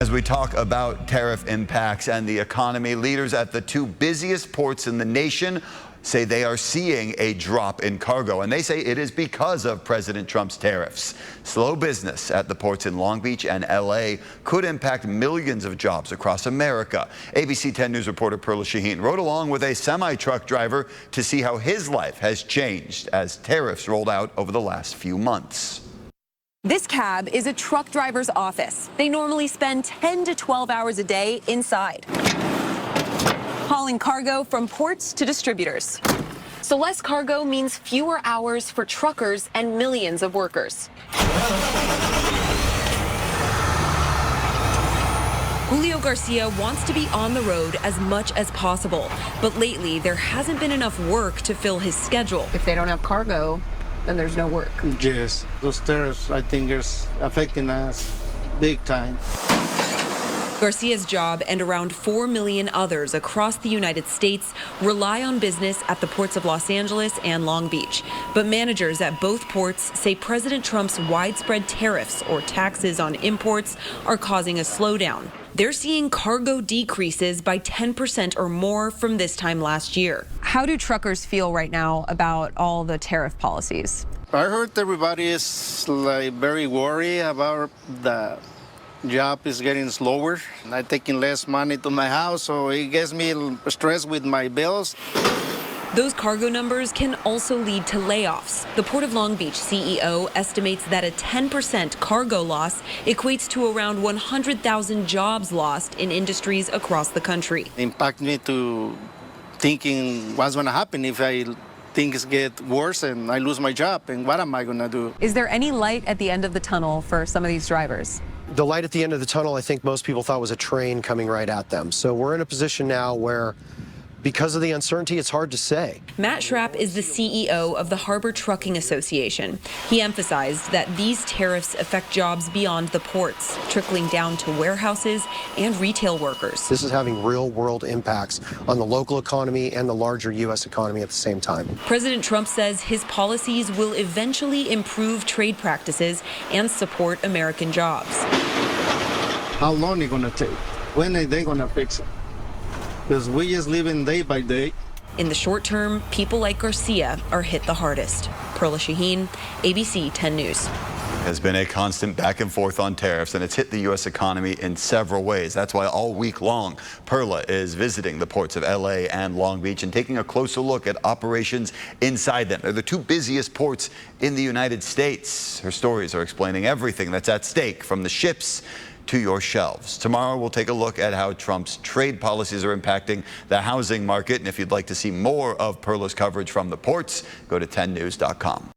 As we talk about tariff impacts and the economy, leaders at the two busiest ports in the nation say they are seeing a drop in cargo, and they say it is because of President Trump's tariffs. Slow business at the ports in Long Beach and LA could impact millions of jobs across America. ABC 10 News reporter Perla Shaheen rode along with a semi-truck driver to see how his life has changed as tariffs rolled out over the last few months. This cab is a truck driver's office. They normally spend 10 to 12 hours a day inside, hauling cargo from ports to distributors. So less cargo means fewer hours for truckers and millions of workers. Julio Garcia wants to be on the road as much as possible, but lately there hasn't been enough work to fill his schedule. If they don't have cargo, then there's no work. Yes, those tariffs, I think, is affecting us big time. Garcia's job and around 4 million others across the United States rely on business at the ports of Los Angeles and Long Beach. But managers at both ports say President Trump's widespread tariffs or taxes on imports are causing a slowdown. They're seeing cargo decreases by 10% or more from this time last year. How do truckers feel right now about all the tariff policies? I heard everybody is very worried about the job is getting slower. I'm taking less money to my house, so it gets me stressed with my bills. Those cargo numbers can also lead to layoffs. The Port of Long Beach CEO estimates that a 10% cargo loss equates to around 100,000 jobs lost in industries across the country. Impact me to thinking what's going to happen if things get worse and I lose my job, and what am I going to do? Is there any light at the end of the tunnel for some of these drivers? The light at the end of the tunnel, I think most people thought was a train coming right at them. So we're in a position now where, because of the uncertainty, it's hard to say. Matt Schrapp is the CEO of the Harbor Trucking Association. He emphasized that these tariffs affect jobs beyond the ports, trickling down to warehouses and retail workers. This is having real-world impacts on the local economy and the larger U.S. economy at the same time. President Trump says his policies will eventually improve trade practices and support American jobs. How long is it going to take? When are they going to fix it? Because we just living day by day. In the short term, people like Garcia are hit the hardest. Perla Shaheen, ABC 10 News. Has been a constant back and forth on tariffs, and it's hit the U.S. economy in several ways. That's why all week long, Perla is visiting the ports of L.A. and Long Beach and taking a closer look at operations inside them. They're the two busiest ports in the United States. Her stories are explaining everything that's at stake, from the ships to your shelves. Tomorrow, we'll take a look at how Trump's trade policies are impacting the housing market. And if you'd like to see more of Perla's coverage from the ports, go to 10news.com.